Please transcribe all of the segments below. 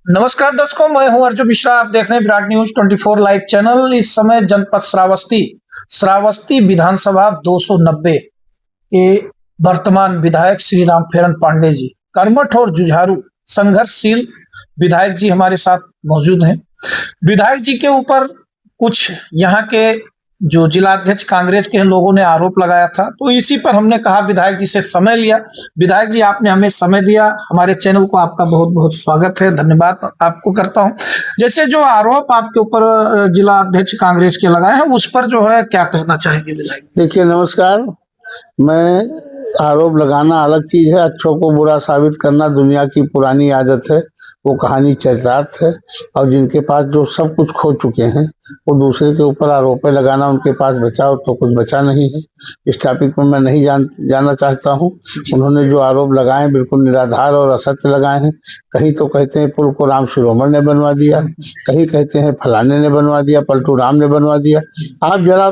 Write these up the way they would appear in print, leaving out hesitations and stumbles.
नमस्कार दर्शकों, मैं हूं अर्जुन मिश्रा। आप देख रहे हैं विराट न्यूज 24 लाइव चैनल। इस समय जनपद श्रावस्ती विधानसभा 290 के वर्तमान विधायक श्री राम फेरन पांडे जी, कर्मठ और जुझारू संघर्षशील विधायक जी हमारे साथ मौजूद हैं। विधायक जी के ऊपर कुछ यहाँ के जो जिलाध्यक्ष कांग्रेस के लोगों ने आरोप लगाया था, तो इसी पर हमने कहा विधायक जी से समय लिया। विधायक जी, आपने हमें समय दिया, हमारे चैनल को आपका बहुत बहुत स्वागत है, धन्यवाद आपको करता हूं। जैसे जो आरोप आपके ऊपर जिला अध्यक्ष कांग्रेस के लगाए हैं, उस पर जो है क्या कहना चाहेंगे विधायक? देखिए, नमस्कार। मैं आरोप लगाना अलग चीज है, अच्छों को बुरा साबित करना दुनिया की पुरानी आदत है, वो कहानी चरितार्थ है। और जिनके पास जो सब कुछ खो चुके हैं वो दूसरे के ऊपर आरोपें लगाना उनके पास बचा हो तो कुछ बचा नहीं है। इस टॉपिक में मैं नहीं जाना चाहता हूँ। उन्होंने जो आरोप लगाए हैं बिल्कुल निराधार और असत्य लगाए हैं। कहीं तो कहते हैं पुल को राम शिरोमणि ने बनवा दिया, कहीं कहते हैं फलाने ने बनवा दिया, पलटू राम ने बनवा दिया। आप जरा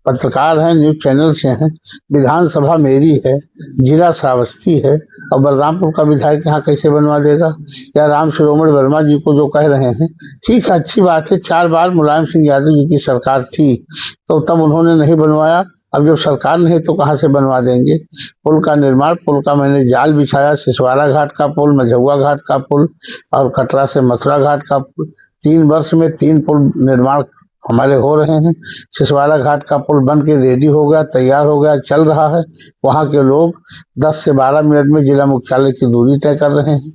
पत्रकार हैं, न्यूज चैनल से हैं, विधानसभा मेरी है, जिला श्रावस्ती है, और बलरामपुर का विधायक यहाँ कैसे बनवा देगा? या राम शिरोमणि वर्मा जी को जो कह रहे हैं, ठीक है, अच्छी बात है, 4 बार मुलायम सिंह यादव जी की सरकार थी तो तब उन्होंने नहीं बनवाया। अब जब सरकार नहीं तो कहाँ से बनवा देंगे? पुल का निर्माण, पुल का मैंने जाल बिछाया, सिसवाड़ा घाट का पुल, मझौआ घाट का पुल और कटरा से मथुरा घाट का पुल। 3 वर्ष में 3 पुल निर्माण हमारे हो रहे हैं। सिसवाड़ा घाट का पुल बन के रेडी हो गया, तैयार हो गया, चल रहा है। वहाँ के लोग 10 से 12 मिनट में जिला मुख्यालय की दूरी तय कर रहे हैं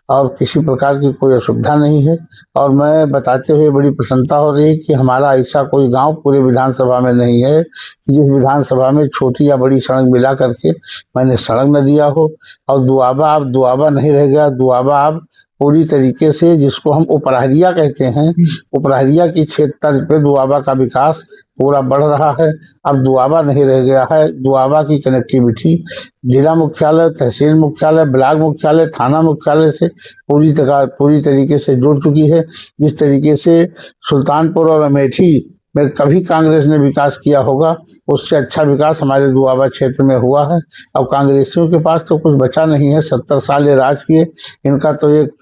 और किसी प्रकार की कोई असुविधा नहीं है। और मैं बताते हुए बड़ी प्रसन्नता हो रही है कि हमारा ऐसा कोई गांव पूरे विधानसभा में नहीं है कि जिस विधानसभा में छोटी या बड़ी सड़क मिला करके मैंने सड़क न दिया हो। और दुआबा अब दुआबा नहीं रह गया। दुआबा अब पूरी तरीके से, जिसको हम उपराहरिया कहते हैं, उपराहरिया की क्षेत्र पे दुआबा का विकास पूरा बढ़ रहा है। अब दुआबा नहीं रह गया है। दुआबा की कनेक्टिविटी जिला मुख्यालय, तहसील मुख्यालय, ब्लॉक मुख्यालय, थाना मुख्यालय से पूरी तरीके से जुड़ चुकी है। जिस तरीके से सुल्तानपुर और अमेठी में कभी कांग्रेस ने विकास किया होगा, उससे अच्छा विकास हमारे दुआबा क्षेत्र में हुआ है। अब कांग्रेसियों के पास तो कुछ बचा नहीं है। 70 साल ये राज किए। इनका तो एक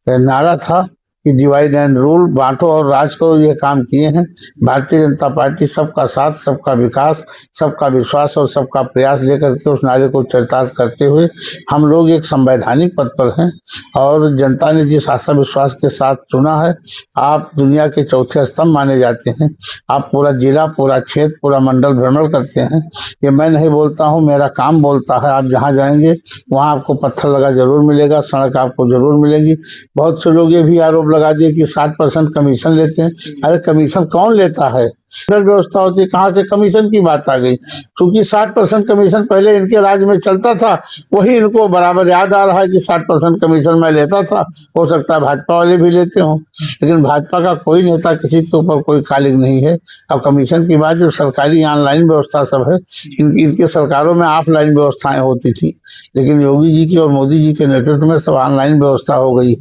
नारा था कि डिवाइड एंड रूल, बांटो और राज करो, ये काम किए हैं। भारतीय जनता पार्टी सबका साथ, सबका विकास, सबका विश्वास और सबका प्रयास लेकर के उस नारे को चरितार्थ करते हुए हम लोग एक संवैधानिक पद पर हैं और जनता ने जिस आशा विश्वास के साथ चुना है, आप दुनिया के चौथे स्तंभ माने जाते हैं। आप पूरा जिला, पूरा क्षेत्र, पूरा मंडल भ्रमण करते हैं। ये मैं नहीं बोलता हूँ, मेरा काम बोलता है। आप जहाँ जाएंगे वहाँ आपको पत्थर लगा जरूर मिलेगा, सड़क आपको जरूर मिलेगी। बहुत से लोग ये भी आरोप लगा दिए कि 60% कमीशन लेते हैं। अरे कमीशन कौन लेता है? व्यवस्था होती है, कहाँ से कमीशन की बात आ गई? क्योंकि 60% कमीशन पहले इनके राज्य में चलता था, वही इनको बराबर याद आ रहा है कि 60% कमीशन मैं लेता था। हो सकता है भाजपा वाले भी लेते हों, लेकिन भाजपा का कोई नेता किसी के ऊपर कोई कालिक नहीं है। अब कमीशन की बात, जब सरकारी ऑनलाइन व्यवस्था सब है, इनके सरकारों में ऑफलाइन व्यवस्थाएं होती थी, लेकिन योगी जी की और मोदी जी के नेतृत्व में सब ऑनलाइन व्यवस्था हो गई।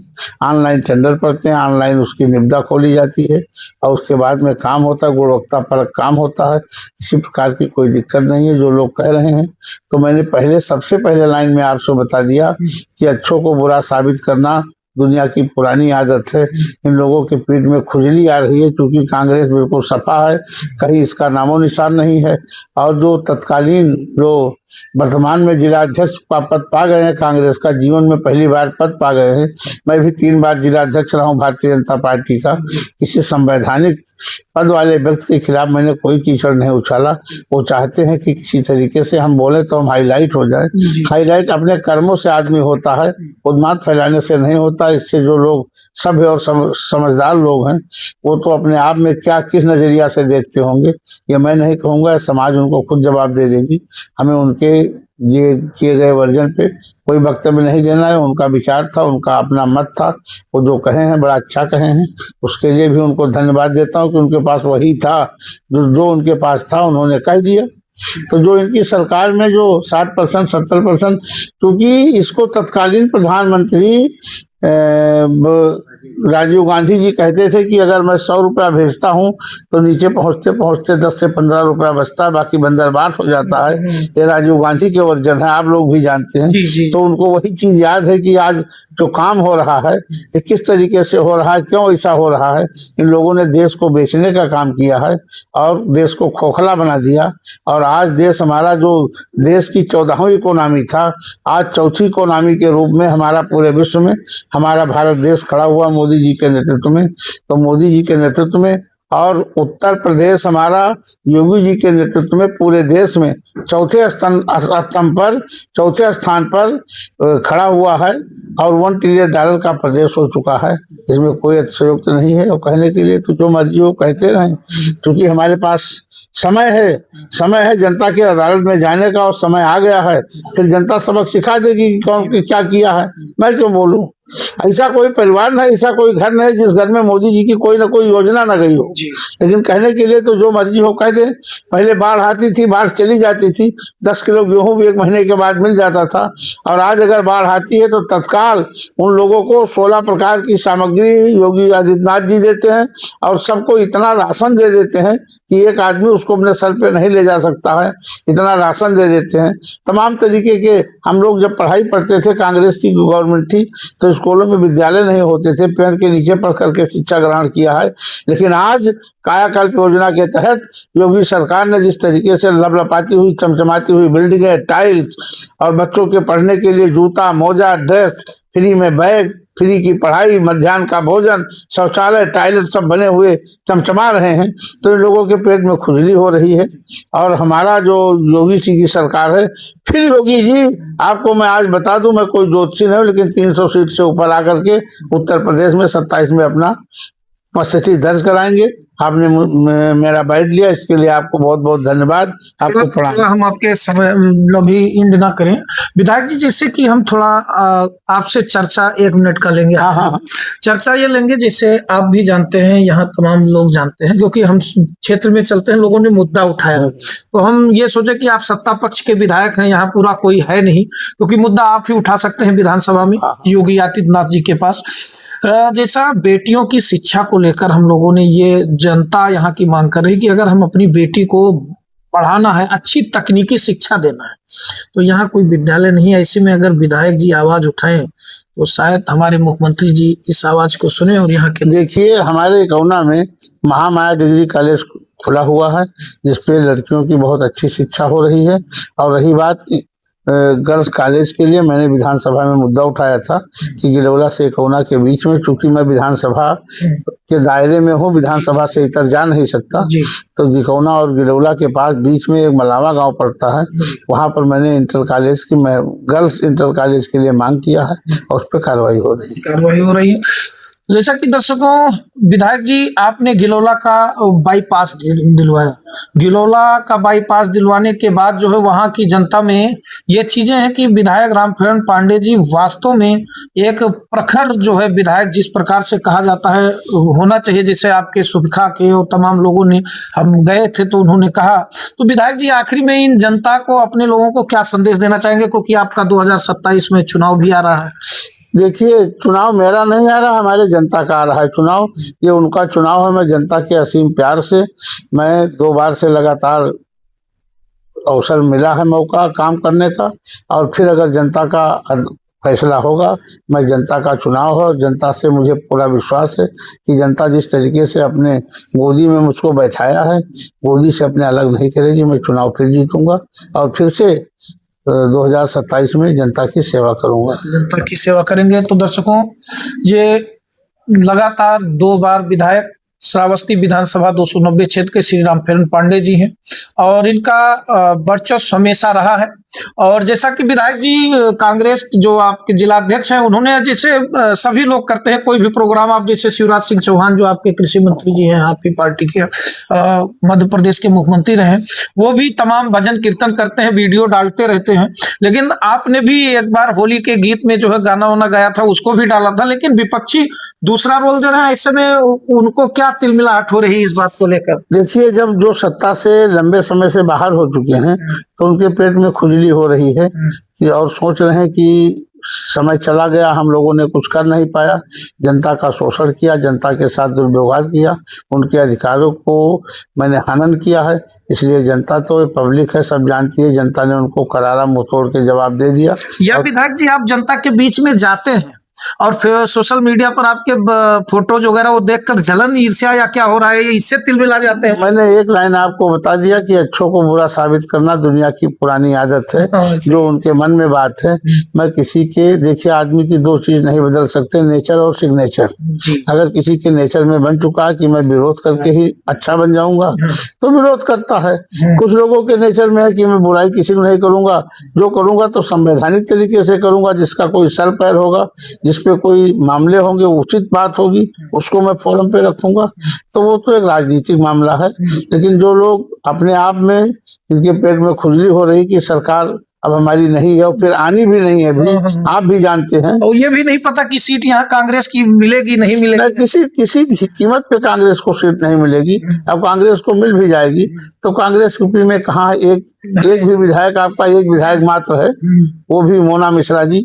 ऑनलाइन टेंडर पड़ते हैं, ऑनलाइन उसकी निविदा खोली जाती है और उसके बाद में काम होता है, गुणवत्ता परक काम होता है। किसी प्रकार की कोई दिक्कत नहीं है। जो लोग कह रहे हैं, तो मैंने सबसे पहले लाइन में आपसे बता दिया कि अच्छों को बुरा साबित करना दुनिया की पुरानी आदत है। इन लोगों के पीठ में खुजली आ रही है क्योंकि कांग्रेस बिल्कुल सफा है, कहीं इसका नामो निशान नहीं है। और जो तत्कालीन, जो वर्तमान में जिलाध्यक्ष का पद पा गए हैं कांग्रेस का, जीवन में पहली बार पद पा गए हैं। मैं भी 3 बार जिलाध्यक्ष रहा हूँ भारतीय जनता पार्टी का। किसी संवैधानिक पद वाले व्यक्ति के खिलाफ मैंने कोई कीचड़ नहीं उछाला। वो चाहते हैं कि किसी तरीके से हम बोले तो हम हाईलाइट हो जाए। हाईलाइट अपने कर्मों से आदमी होता है, उन्माद फैलाने से नहीं होता। इससे जो लोग सभ्य और समझदार लोग हैं, वो तो अपने आप में क्या किस नजरिया से देखते होंगे, ये मैं नहीं कहूँगा, समाज उनको खुद जवाब दे देगी। हमें उनके ये किए गए वर्जन पे कोई वक्तव्य नहीं देना है। उनका विचार था, उनका अपना मत था, वो जो कहे हैं बड़ा अच्छा कहे हैं। उसके लिए भी उनको धन्यवाद देता हूँ कि उनके पास वही था जो उनके पास था, उन्होंने कह दिया। तो जो इनकी सरकार में जो 60%, 70%, क्योंकि इसको तत्कालीन प्रधानमंत्री राजीव गांधी जी कहते थे कि अगर मैं 100 रुपया भेजता हूँ तो नीचे पहुँचते पहुँचते 10 से 15 रुपया बचता है, बाकी बंदरबाट हो जाता है। ये राजीव गांधी के वर्जन है, आप लोग भी जानते हैं। तो उनको वही चीज याद है कि आज जो काम हो रहा है ये किस तरीके से हो रहा है, क्यों ऐसा हो रहा है। इन लोगों ने देश को बेचने का काम किया है और देश को खोखला बना दिया। और आज देश हमारा जो देश की 14वीं इकोनॉमी था, आज चौथी इकोनॉमी के रूप में हमारा पूरे विश्व में हमारा भारत देश खड़ा हुआ मोदी जी के नेतृत्व में। तो मोदी जी के नेतृत्व में और उत्तर प्रदेश हमारा योगी जी के नेतृत्व में पूरे देश में चौथे स्थान पर खड़ा हुआ है और $1 ट्रिलियन का प्रदेश हो चुका है। इसमें कोई अतिशयोक्ति नहीं है और कहने के लिए तो जो मर्जी हो कहते रहें, क्योंकि हमारे पास समय है जनता की अदालत में जाने का और समय आ गया है। फिर जनता सबक सिखा देगी कि कौन क्या किया है। मैं क्यों बोलूं। ऐसा कोई परिवार नहीं, ऐसा कोई घर नहीं जिस घर में मोदी जी की कोई ना कोई योजना न गई हो। लेकिन कहने के लिए तो जो मर्जी हो कह दे। पहले बाढ़ आती थी, बाढ़ चली जाती थी, 10 किलो गेहूं भी 1 महीने के बाद मिल जाता था। और आज अगर बाढ़ आती है तो तत्काल उन लोगों को 16 प्रकार की सामग्री योगी आदित्यनाथ जी देते हैं और सबको इतना राशन दे देते हैं कि एक आदमी उसको अपने सर पे नहीं ले जा सकता है, इतना राशन दे देते हैं। तमाम तरीके के हम लोग जब पढ़ाई पढ़ते थे, कांग्रेस की गवर्नमेंट थी तो स्कूलों में विद्यालय नहीं होते थे, पेड़ के नीचे पढ़ करके शिक्षा ग्रहण किया है। लेकिन आज कायाकल्प योजना के तहत योगी सरकार ने जिस तरीके से लपलपाती हुई चमचमाती हुई बिल्डिंगें, टाइल्स और बच्चों के पढ़ने के लिए जूता, मोजा, ड्रेस, फ्री में बैग, फ्री की पढ़ाई, मध्याह्न का भोजन, शौचालय, टॉयलेट सब बने हुए चमचमा रहे हैं, तो इन लोगों के पेट में खुजली हो रही है। और हमारा जो योगी जी की सरकार है, फिर योगी जी आपको मैं आज बता दूं, मैं कोई ज्योतिषी नहीं हूं, लेकिन 300 सीट से ऊपर आकर के उत्तर प्रदेश में 27 में अपना उपस्थिति दर्ज कराएंगे। आपने मेरा बाइट लिया, इसके लिए आपको बहुत बहुत धन्यवाद। आपको प्रणाम। हम आपके समय अभी इंड ना करें विधायक जी, जैसे कि हम थोड़ा आपसे चर्चा 1 मिनट का लेंगे। हाँ। चर्चा ये लेंगे, जैसे आप भी जानते हैं, यहाँ तमाम लोग जानते हैं, क्योंकि हम क्षेत्र में चलते हैं, लोगों ने मुद्दा उठाया तो हम ये सोचे कि आप सत्ता पक्ष के विधायक हैं, यहाँ पूरा कोई है नहीं, क्योंकि मुद्दा आप ही उठा सकते हैं विधानसभा में योगी आदित्यनाथ जी के पास। जैसा बेटियों की शिक्षा को लेकर हम लोगों ने, ये जनता यहाँ की मांग कर रही कि अगर हम अपनी बेटी को पढ़ाना है, अच्छी तकनीकी शिक्षा देना है, तो यहाँ कोई विद्यालय नहीं है। ऐसे में अगर विधायक जी आवाज उठाएं तो शायद हमारे मुख्यमंत्री जी इस आवाज को सुने। और यहाँ के देखिए, हमारे इकौना में महामाया डिग्री कॉलेज खुला हुआ है, जिसपे लड़कियों की बहुत अच्छी शिक्षा हो रही है। और रही बात गर्ल्स कॉलेज के लिए, मैंने विधानसभा में मुद्दा उठाया था कि गिलौला से इकौना के बीच में, चूंकि मैं विधानसभा के दायरे में हूँ, विधानसभा से इतर जा नहीं सकता, तो गिलौना और गिलौला के पास बीच में एक मलावा गांव पड़ता है, वहां पर मैंने गर्ल्स इंटर कॉलेज के लिए मांग किया है और उस पर कार्रवाई हो रही है। जैसा कि दर्शकों, विधायक जी आपने गिलौला का बाईपास दिलवाया। गिलौला का बाईपास दिलवाने के बाद जो है वहां की जनता में ये चीजें हैं कि विधायक रामफेरण पांडे जी वास्तव में एक प्रखर जो है विधायक, जिस प्रकार से कहा जाता है होना चाहिए, जैसे आपके सुविखा के और तमाम लोगों ने, हम गए थे तो उन्होंने कहा। तो विधायक जी आखिरी में इन जनता को, अपने लोगों को क्या संदेश देना चाहेंगे, क्योंकि आपका 2027 में चुनाव भी आ रहा है। देखिए, चुनाव मेरा नहीं आ रहा, हमारे जनता का आ रहा है चुनाव। ये उनका चुनाव है। मैं जनता के असीम प्यार से, मैं 2 बार से लगातार अवसर मिला है, मौका काम करने का, और फिर अगर जनता का फैसला होगा, मैं जनता का चुनाव है और जनता से मुझे पूरा विश्वास है कि जनता जिस तरीके से अपने गोदी में मुझको बैठाया है, गोदी से अपने अलग नहीं करेगी। मैं चुनाव फिर जीतूंगा और फिर से 2027 में जनता की सेवा करूंगा। जनता की सेवा करेंगे। तो दर्शकों, ये लगातार 2 बार विधायक श्रावस्ती विधानसभा 290 क्षेत्र के श्री रामफेरण पांडे जी हैं और इनका वर्चस्व हमेशा रहा है। और जैसा कि विधायक जी कांग्रेस जो आपके जिलाध्यक्ष हैं, उन्होंने जैसे सभी लोग करते हैं, कोई भी प्रोग्राम, आप जैसे शिवराज सिंह चौहान जो आपके कृषि मंत्री जी हैं, आप ही पार्टी के मध्य प्रदेश के मुख्यमंत्री रहे, वो भी तमाम भजन कीर्तन करते हैं, वीडियो डालते रहते हैं। लेकिन आपने भी एक बार होली के गीत में जो है गाना वाना गाया था, उसको भी डाला था, लेकिन विपक्षी दूसरा रोल दे रहे हैं। ऐसे में उनको क्या तिलमिलाहट हो रही है इस बात को लेकर? देखिए, जब जो सत्ता से लंबे समय से बाहर हो चुके हैं तो उनके पेट में खुजली हो रही है कि, और सोच रहे हैं कि समय चला गया, हम लोगों ने कुछ कर नहीं पाया, जनता का शोषण किया, जनता के साथ दुर्व्यवहार किया, उनके अधिकारों को मैंने हनन किया है। इसलिए जनता तो पब्लिक है, सब जानती है, जनता ने उनको करारा मुंह तोड़ के जवाब दे दिया। या विधायक जी, आप जनता के बीच में जाते हैं और फिर सोशल मीडिया पर आपके फोटोज वगैरह वो देखकर जलन, ईर्ष्या या क्या हो रहा है, इससे तिलमिला जाते हैं? मैंने एक लाइन आपको बता दिया कि अच्छों को बुरा साबित करना दुनिया की पुरानी आदत है, जो उनके मन में बात है। मैं किसी के, देखिए आदमी की दो चीज नहीं बदल सकते, नेचर और सिग्नेचर। अगर किसी के नेचर में बन चुका है कि मैं विरोध करके ही अच्छा बन जाऊंगा तो विरोध करता है। कुछ लोगों के नेचर में है कि मैं बुराई किसी को नहीं करूंगा, जो करूंगा तो संवैधानिक तरीके से करूंगा, जिसका कोई सर पैर होगा, जिसपे कोई मामले होंगे, उचित बात होगी, उसको मैं फोरम पे रखूंगा। तो वो तो एक राजनीतिक मामला है। लेकिन जो लोग अपने आप में, इनके पेट में खुजली हो रही कि सरकार अब हमारी नहीं है और फिर आनी भी नहीं है, भी आप भी जानते हैं, और ये भी नहीं पता कि सीट यहाँ कांग्रेस की मिलेगी नहीं मिलेगी। किसी कीमत पे कांग्रेस को सीट नहीं मिलेगी। अब कांग्रेस को मिल भी जाएगी तो कांग्रेस यूपी में कहाँ है? एक भी विधायक, आपका एक विधायक मात्र है, वो भी मोना मिश्रा जी।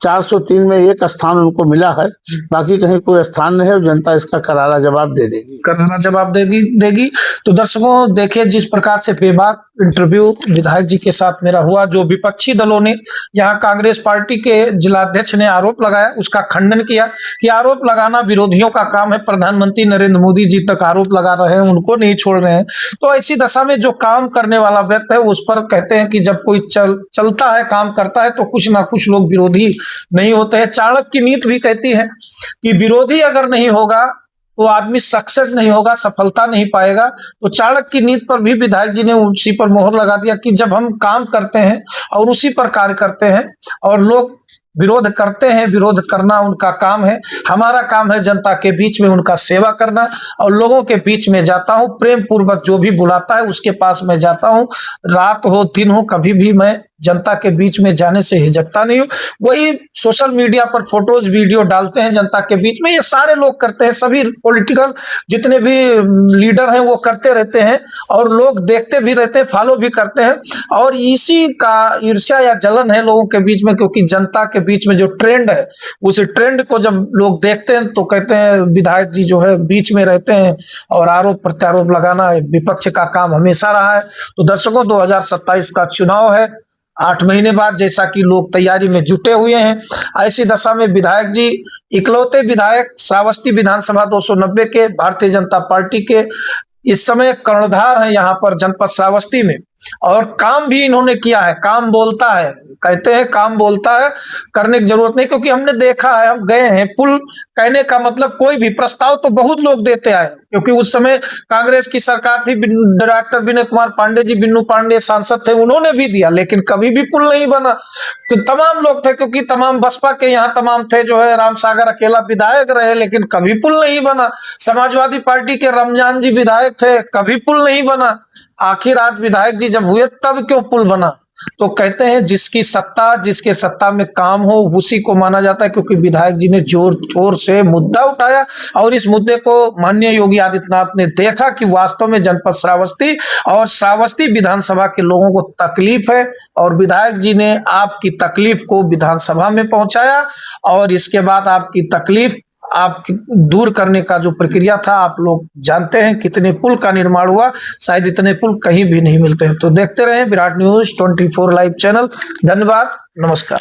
403 में एक स्थान उनको मिला है, बाकी कहीं कोई स्थान नहीं है। जनता इसका करारा जवाब दे देगी, करारा जवाब देगी। तो दर्शकों देखिए, जिस प्रकार से बेबाक इंटरव्यू विधायक जी के साथ मेरा हुआ, जो विपक्षी दलों ने, यहाँ कांग्रेस पार्टी के जिलाध्यक्ष ने आरोप लगाया, उसका खंडन किया कि आरोप लगाना विरोधियों का काम है, प्रधानमंत्री नरेंद्र मोदी जी तक आरोप लगा रहे हैं, उनको नहीं छोड़ रहे हैं। तो ऐसी दशा में जो काम करने वाला व्यक्ति है उस पर कहते हैं कि जब कोई चलता है, काम करता है, तो कुछ ना कुछ लोग विरोधी नहीं होते हैं। चाणक्य की नीति भी कहती है कि विरोधी अगर नहीं होगा तो आदमी सक्सेस नहीं होगा, सफलता नहीं पाएगा। तो चाणक्य की नीति पर भी विधायक जी ने उसी पर मोहर लगा दिया कि जब हम काम करते हैं और उसी पर कार्य करते हैं और लोग विरोध करते हैं, विरोध करना उनका काम है, हमारा काम है जनता के बीच में उनका सेवा करना। और लोगों के बीच में जाता हूं, प्रेम पूर्वक जो भी बुलाता है उसके पास में जाता हूं, रात हो दिन हो, कभी भी मैं जनता के बीच में जाने से हिचकता नहीं हूं। वही सोशल मीडिया पर फोटोज वीडियो डालते हैं जनता के बीच में, ये सारे लोग करते हैं, सभी पॉलिटिकल जितने भी लीडर हैं वो करते रहते हैं और लोग देखते भी रहते हैं, फॉलो भी करते हैं। और इसी का ईर्ष्या या जलन है लोगों के बीच में, क्योंकि जनता के बीच में जो ट्रेंड है, उस ट्रेंड को जब लोग देखते हैं तो कहते हैं विधायक जी जो है बीच में रहते हैं और आरोप प्रत्यारोप लगाना विपक्ष का काम हमेशा रहा है। तो दर्शकों 2027 का चुनाव है, 8 महीने बाद, जैसा कि लोग तैयारी में जुटे हुए हैं। ऐसी दशा में विधायक जी इकलौते विधायक श्रावस्ती विधानसभा 290 के भारतीय जनता पार्टी के इस समय कर्णधार हैं यहाँ पर जनपद श्रावस्ती में। और काम भी इन्होंने किया है, काम बोलता है, कहते हैं काम बोलता है, करने की जरूरत नहीं, क्योंकि हमने देखा है, हम गए हैं। पुल कहने का मतलब कोई भी प्रस्ताव तो बहुत लोग देते आए, क्योंकि उस समय कांग्रेस की सरकार थी, डॉक्टर विनय कुमार पांडे जी, बिन्नू पांडे सांसद थे, उन्होंने भी दिया, लेकिन कभी भी पुल नहीं बना। तो तमाम लोग थे, क्योंकि तमाम बसपा के यहाँ तमाम थे, जो है राम सागर अकेला विधायक रहे, लेकिन कभी पुल नहीं बना। समाजवादी पार्टी के रमजान जी विधायक थे, कभी पुल नहीं बना। आखिर आज विधायक जी जब हुए तब क्यों पुल बना? तो कहते हैं जिसकी सत्ता, जिसके सत्ता में काम हो उसी को माना जाता है, क्योंकि विधायक जी ने जोर शोर से मुद्दा उठाया और इस मुद्दे को माननीय योगी आदित्यनाथ ने देखा कि वास्तव में जनपद श्रावस्ती और श्रावस्ती विधानसभा के लोगों को तकलीफ है, और विधायक जी ने आपकी तकलीफ को विधानसभा में पहुंचाया। और इसके बाद आपकी तकलीफ आप दूर करने का जो प्रक्रिया था, आप लोग जानते हैं कितने पुल का निर्माण हुआ, शायद इतने पुल कहीं भी नहीं मिलते हैं। तो देखते रहें विराट न्यूज 24 लाइव चैनल। धन्यवाद, नमस्कार।